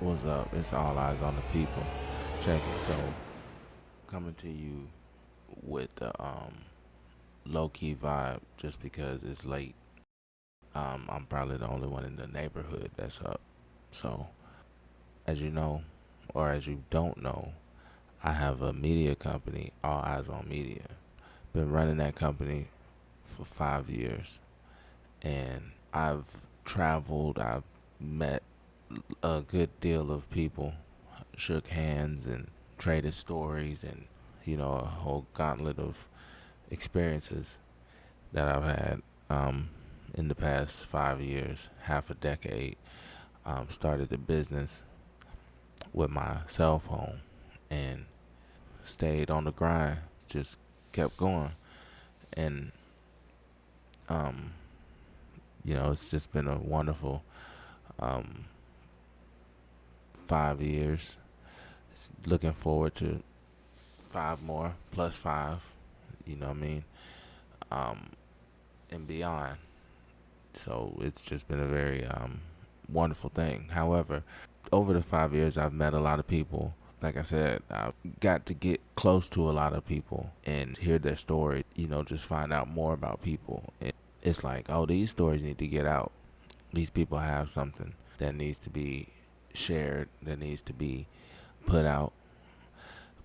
What's up? It's All Eyes on the People. Check it. So, coming to you with the low key vibe just because it's late. I'm probably the only one in the neighborhood that's up. So, as you know, or as you don't know, I have a media company, All Eyes on Media. Been running that company for 5 years, and I've traveled. I've met a good deal of people, shook hands and traded stories, and a whole gauntlet of experiences that I've had in the past 5 years, half a decade. Started the business with my cell phone and stayed on the grind, just kept going. And, um, it's just been a wonderful um, 5 years. Looking forward to five more, plus five, you know what I mean, um, and beyond. So it's just been a very wonderful thing. However, over the 5 years, I've met a lot of people. Like I said, I got to get close to a lot of people and hear their story, just find out more about people. And it's like, oh, these stories need to get out. These people have something that needs to be shared, that needs to be put out.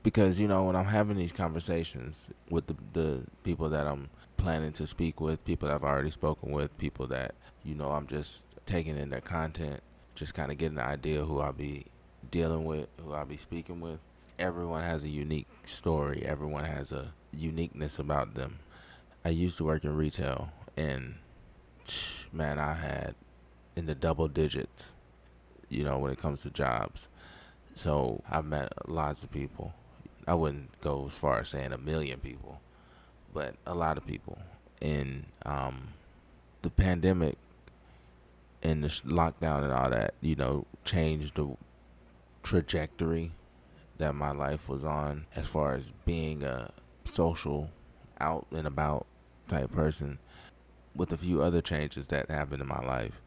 Because, when I'm having these conversations with the people that I'm planning to speak with, people that I've already spoken with, people that, I'm just taking in their content, just kind of getting an idea who I'll be dealing with, who I'll be speaking with. Everyone has a unique story. Everyone has a uniqueness about them. I used to work in retail, and man, I had in the double digits, when it comes to jobs. So I've met lots of people. I wouldn't go as far as saying a million people, but a lot of people. And the pandemic and the lockdown and all that, changed the trajectory that my life was on as far as being a social, out and about type person, with a few other changes that happened in my life.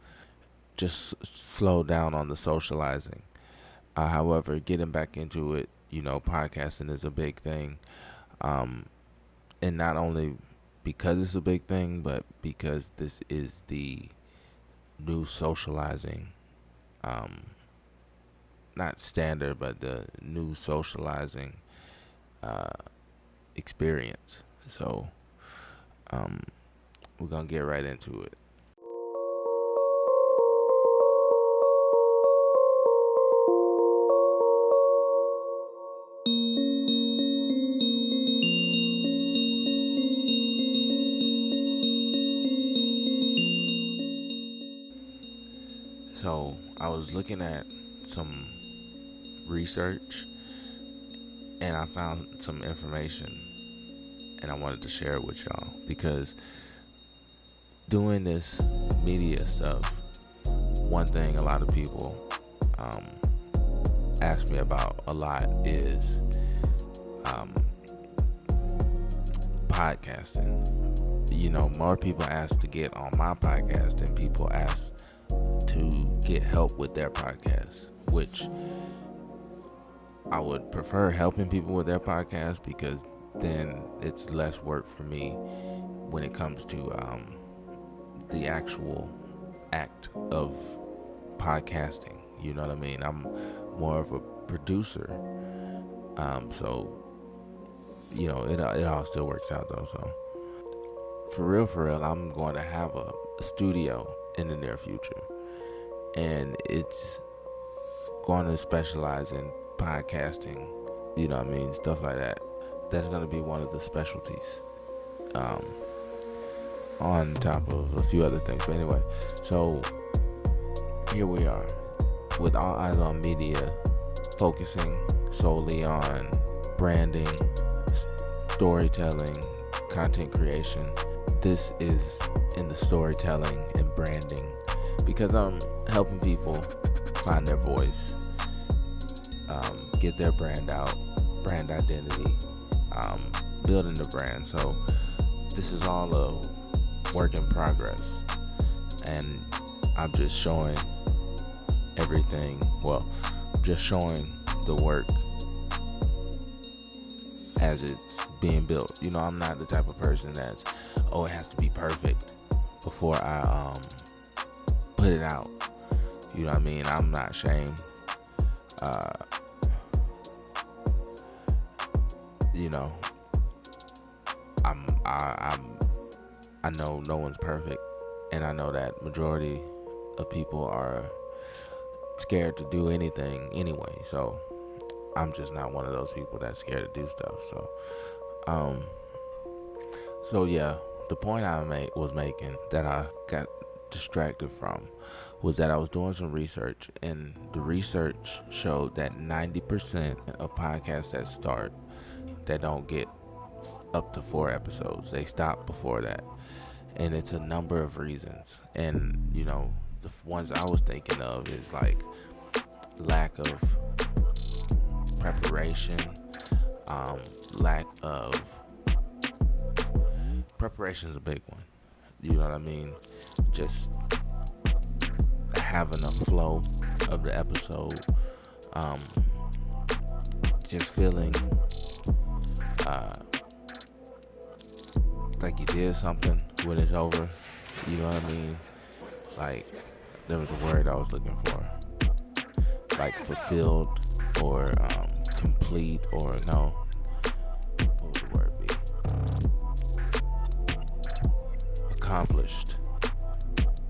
Just slowed down on the socializing. However, getting back into it, podcasting is a big thing. Um, and not only because it's a big thing, but because this is the new socializing, um, not standard, but the new socializing uh, experience. So um, we're gonna get right into it. So I was looking at some research, and I found some information, and I wanted to share it with y'all because doing this media stuff, one thing a lot of people um, ask me about a lot is um, podcasting. More people ask to get on my podcast than people ask to get help with their podcast, which I would prefer helping people with their podcast because then it's less work for me when it comes to the actual act of podcasting. You know what I mean? I'm more of a producer, so it all still works out though. So for real, I'm going to have a studio in the near future, and it's going to specialize in podcasting. You know what I mean? Stuff like that. That's going to be one of the specialties. Um, on top of a few other things. But anyway, so here we are with All Eyes on Media, focusing solely on branding, storytelling, content creation. This is in the storytelling and branding because I'm helping people find their voice, get their brand out, brand identity, building the brand. So this is all a work in progress, and I'm just showing everything. Well, just showing the work as it's being built. I'm not the type of person that's, it has to be perfect before I put it out. You know what I mean? I'm not ashamed. I know no one's perfect, and I know that majority of people are scared to do anything anyway. So I'm just not one of those people that's scared to do stuff. So yeah, the point I was making that I got distracted from was that I was doing some research, and the research showed that 90% of podcasts that start, that don't get up to 4 episodes, they stop before that. And it's a number of reasons. And the ones I was thinking of is like lack of preparation, preparation is a big one. You know what I mean? Just having a flow of the episode, just feeling like you did something when it's over. You know what I mean? It's like, there was a word I was looking for, like fulfilled or complete, or no, what would the word be? Accomplished.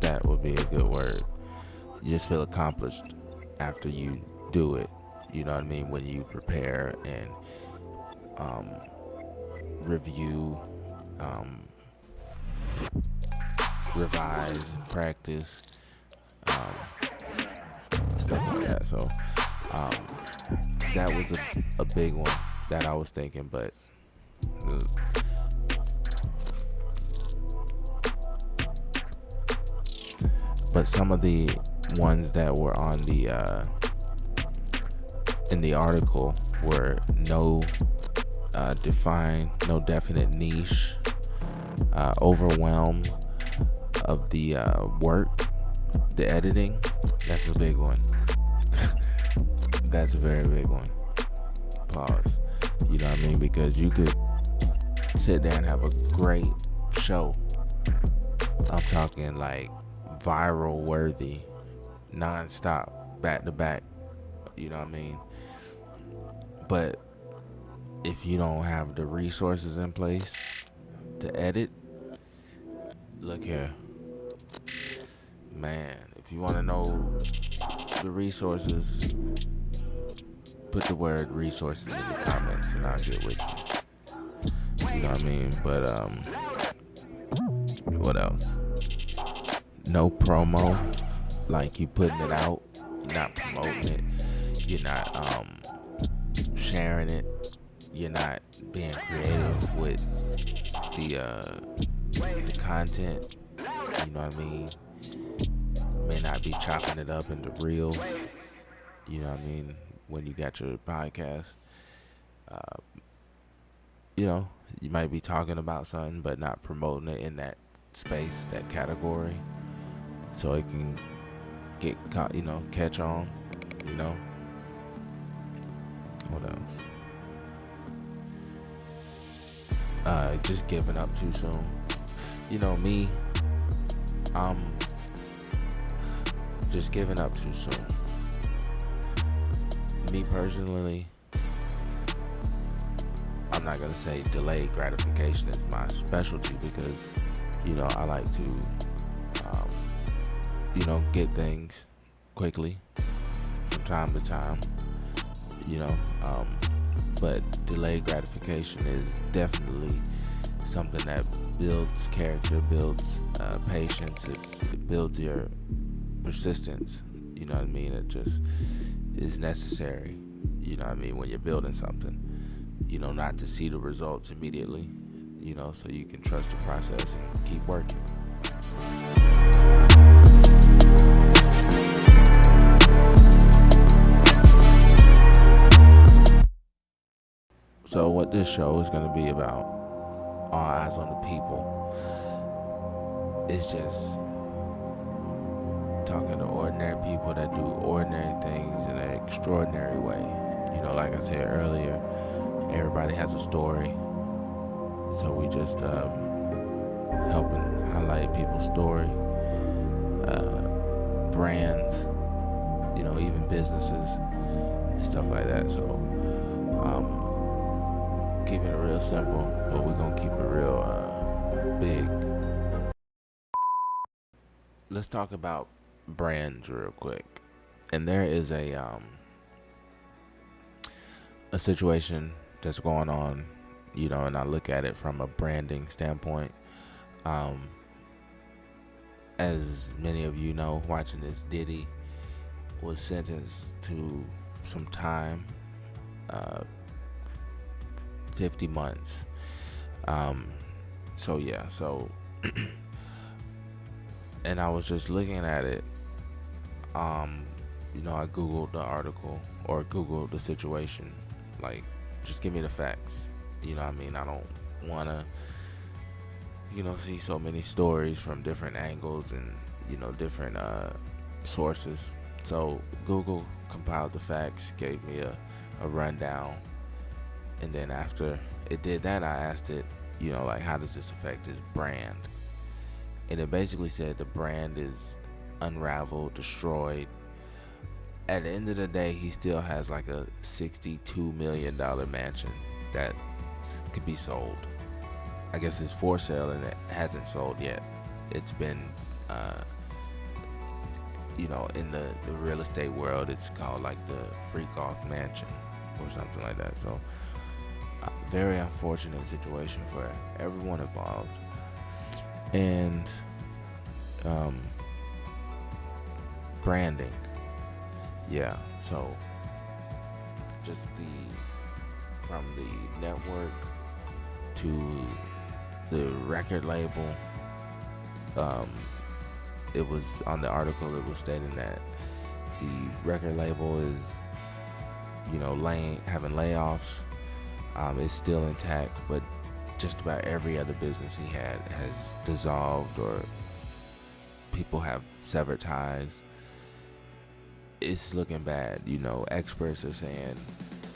That would be a good word. You just feel accomplished after you do it. You know what I mean? When you prepare and review, revise, practice, stuff like that. So that was a big one that I was thinking, but some of the ones that were on the in the article were no definite niche, overwhelm of the work, the editing. That's a big one. That's a very big one. Pause. You know what I mean? Because you could sit there and have a great show. I'm talking like viral worthy, non-stop, back to back. You know what I mean? But if you don't have the resources in place to edit, look here, man, if you want to know the resources, put the word resources in the comments and I'll get with you. You know what I mean? But what else? No promo, like you putting it out, you're not promoting it, you're not sharing it, you're not being creative with the content. You know what I mean? May not be chopping it up into reels. You know what I mean? When you got your podcast, you might be talking about something but not promoting it in that space, that category, so it can get catch on. What else? Just giving up too soon. Me, just giving up too soon. Me personally, I'm not gonna say delayed gratification is my specialty, because I like to get things quickly from time to time. But delayed gratification is definitely something that builds character, builds patience, it builds your persistence. You know what I mean? It just is necessary. You know what I mean? When you're building something, not to see the results immediately, so you can trust the process and keep working. So what this show is going to be about, all eyes on the people, is just talking to ordinary people that do ordinary things and are extraordinary way. Like I said earlier, everybody has a story, so we just helping highlight people's story, brands, even businesses and stuff like that. So keeping it real simple, but we're gonna keep it real big. Let's talk about brands real quick. And there is a situation that's going on, and I look at it from a branding standpoint. As many of you know, watching this, Diddy was sentenced to some time, 50 months. So yeah, and I was just looking at it. I Googled the article or Googled the situation. Like, just give me the facts. I don't want to, see so many stories from different angles and, different sources. So Google compiled the facts, gave me a rundown. And then after it did that, I asked it, like, how does this affect his brand? And it basically said the brand is unraveled, destroyed. At the end of the day, he still has like a $62 million mansion that could be sold. I guess it's for sale and it hasn't sold yet. It's been, in the real estate world, it's called like the freak off mansion or something like that. So, very unfortunate situation for everyone involved. And branding. Yeah, so just from the network to the record label, it was on the article, it was stating that the record label is, having layoffs. It's still intact, but just about every other business he had has dissolved or people have severed ties. It's looking bad. Experts are saying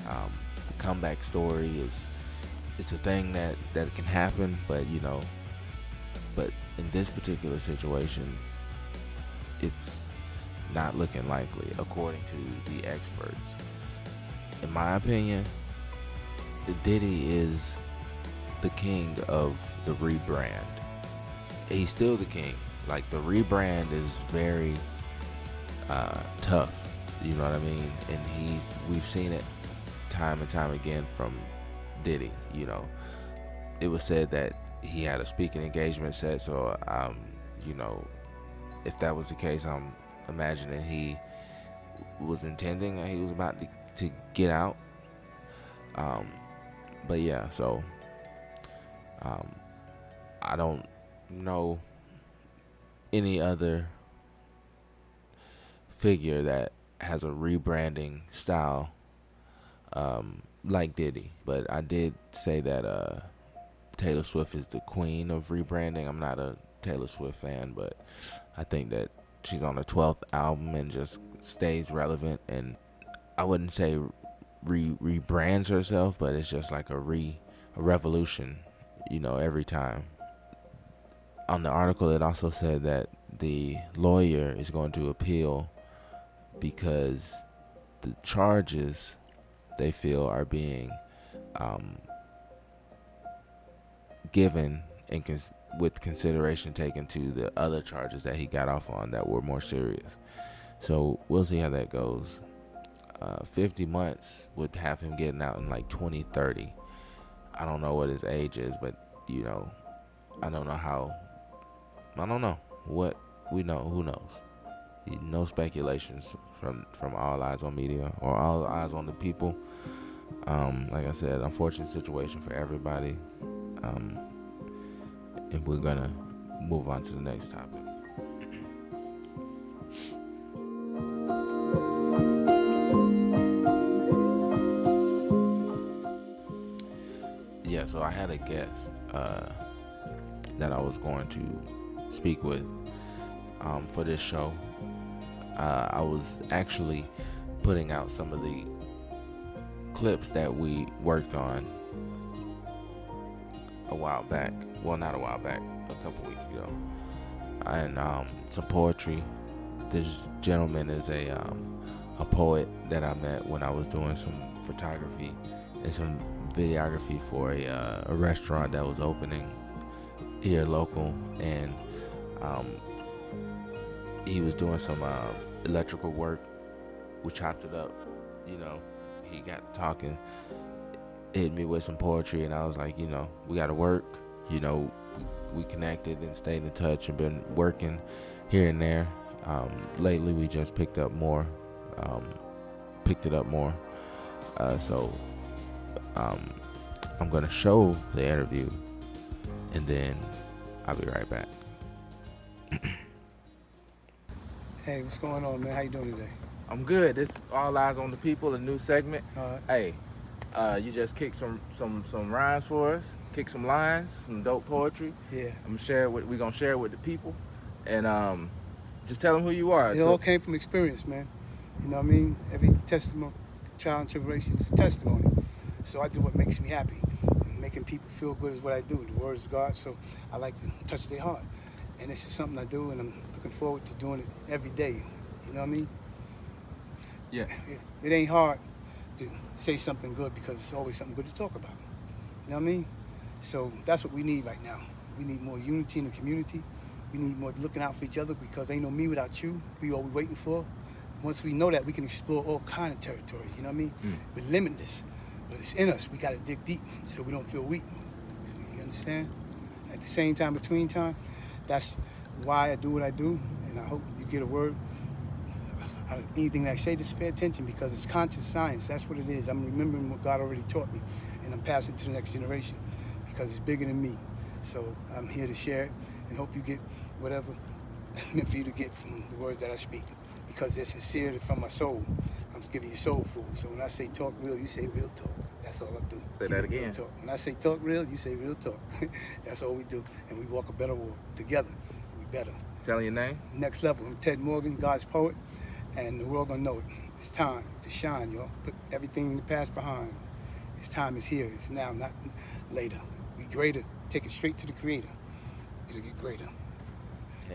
the comeback story it's a thing that can happen, but but in this particular situation, it's not looking likely according to the experts. In my opinion, Diddy is the king of the rebrand. He's still the king. Like, the rebrand is very tough, you know what I mean? And we've seen it time and time again from Diddy. It was said that he had a speaking engagement set, so if that was the case, I'm imagining he was intending that he was about to get out. But yeah, so I don't know any other figure that has a rebranding style like Diddy. But I did say that Taylor Swift is the queen of rebranding. I'm not a Taylor Swift fan, but I think that she's on her 12th album and just stays relevant. And I wouldn't say rebrands herself, but it's just like a revolution, every time. On the article, it also said that the lawyer is going to appeal because the charges they feel are being given with consideration taken to the other charges that he got off on that were more serious. So we'll see how that goes. 50 months would have him getting out in like 2030. I don't know what his age is, but I don't know what we know. Who knows? No speculations from All Eyes on Media or All Eyes on the People. Like I said, unfortunate situation for everybody. And we're gonna move on to the next topic. Yeah, so I had a guest that I was going to speak with for this show. I was actually putting out some of the clips that we worked on a while back. Well, not a while back, a couple weeks ago. And some poetry. This gentleman is a poet that I met when I was doing some photography and some videography for a restaurant that was opening here local, and he was doing some electrical work. We chopped it up, he got talking, hit me with some poetry, and I was like, we gotta work. We connected and stayed in touch and been working here and there. Lately we just picked it up more. So I'm gonna show the interview and then I'll be right back. Hey, what's going on, man? How you doing today? I'm good. This All Eyes on the People, a new segment. Hey, you just kick some rhymes for us, kick some lines, some dope poetry. Yeah. We're gonna share it with the people, and just tell them who you are. It all came from experience, man. You know what I mean? Every testimony, trial and tribulation is a testimony. So I do what makes me happy. And making people feel good is what I do. The words of God, so I like to touch their heart. And this is something I do, and I'm looking forward to doing it every day. You know what I mean? Yeah. It ain't hard to say something good because it's always something good to talk about. You know what I mean? So that's what we need right now. We need more unity in the community. We need more looking out for each other because ain't no me without you. We all we waiting for. Once we know that, we can explore all kind of territories. You know what I mean? We're limitless, but it's in us. We got to dig deep so we don't feel weak. So you understand? At the same time, between time, that's why I do what I do, and I hope you get a word. Anything that I say, just pay attention because it's conscious science. That's what it is. I'm remembering what God already taught me, and I'm passing it to the next generation because it's bigger than me. So I'm here to share it and hope you get whatever meant for you to get from the words that I speak because they're sincere from my soul. I'm giving you soul food. So when I say talk real, you say real talk. That's all I do. Say that again. Talk. When I say talk real, you say real talk. That's all we do. And we walk a better walk together. We better. Tell your name. Next level. I'm Ted Morgan, God's poet. And the world gonna know it. It's time to shine, y'all. Put everything in the past behind. It's time is here. It's now, not later. We greater. Take it straight to the Creator. It'll get greater.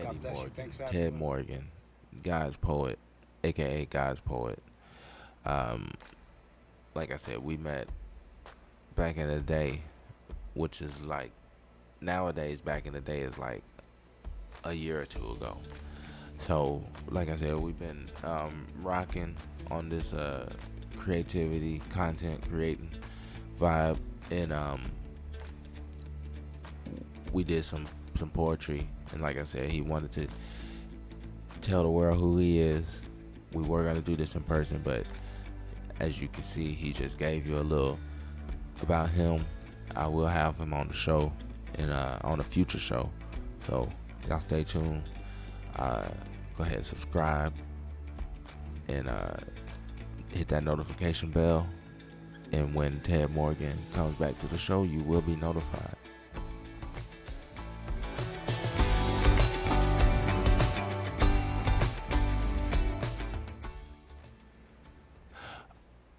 God bless you. Thanks for having me. Ted Morgan, God's poet, aka God's poet. Like I said, we met back in the day, which is like nowadays. Back in the day is like a year or two ago. So, like I said, we've been rocking on this creativity, content creating vibe, and we did some poetry. And like I said, he wanted to tell the world who he is. We were gonna do this in person, but as you can see, he just gave you a little about him. I will have him on the show and on a future show. So y'all stay tuned. Go ahead and subscribe and hit that notification bell. And when Ted Morgan comes back to the show, you will be notified.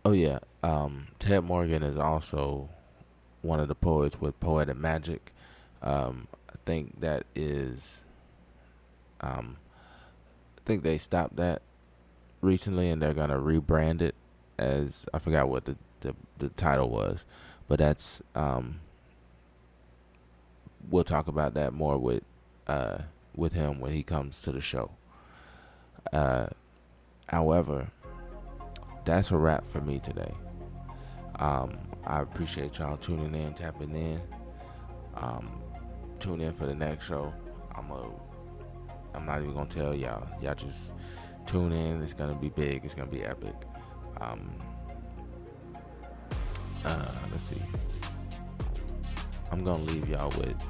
Oh yeah, Ted Morgan is also one of the poets with Poetic Magic. I think that is I think they stopped that recently and they're gonna rebrand it as, I forgot what the title was, but that's we'll talk about that more with him when he comes to the show. However, that's a wrap for me today. I appreciate y'all tuning in, tapping in. Tune in for the next show. I'm not even gonna tell y'all. Y'all just tune in. It's gonna be big. It's gonna be epic. Let's see. I'm gonna leave y'all with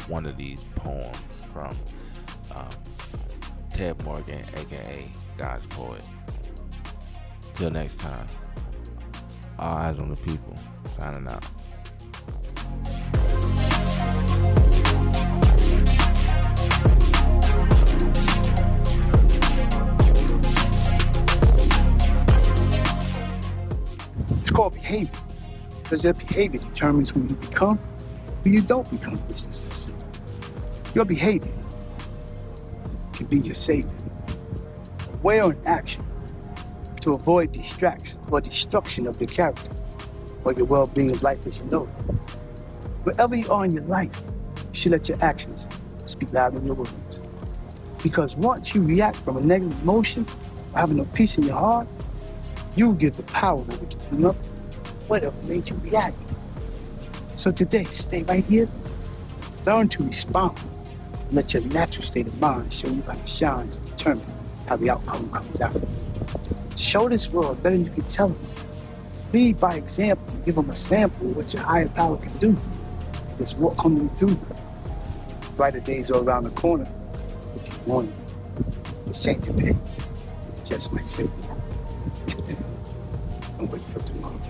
one of these poems from Ted Morgan, aka God's poet. Till next time, all eyes on the people. Signing out. called behavior, because your behavior determines who you become, who you don't become. Your behavior can be your savior. Aware on action to avoid distraction or destruction of your character or your well-being of life as you know it. Wherever you are in your life, you should let your actions speak louder than your words. Because once you react from a negative emotion, or having no peace in your heart, you will give the power over to another, whatever made you react. So today, stay right here, learn to respond, and let your natural state of mind show you how to shine to determine how the outcome comes out. Show this world better than you can tell them. Lead by example, give them a sample of what your higher power can do. Just walk humbly through. Brighter days are around the corner if you want it. To change your day, just might say, don't wait for tomorrow.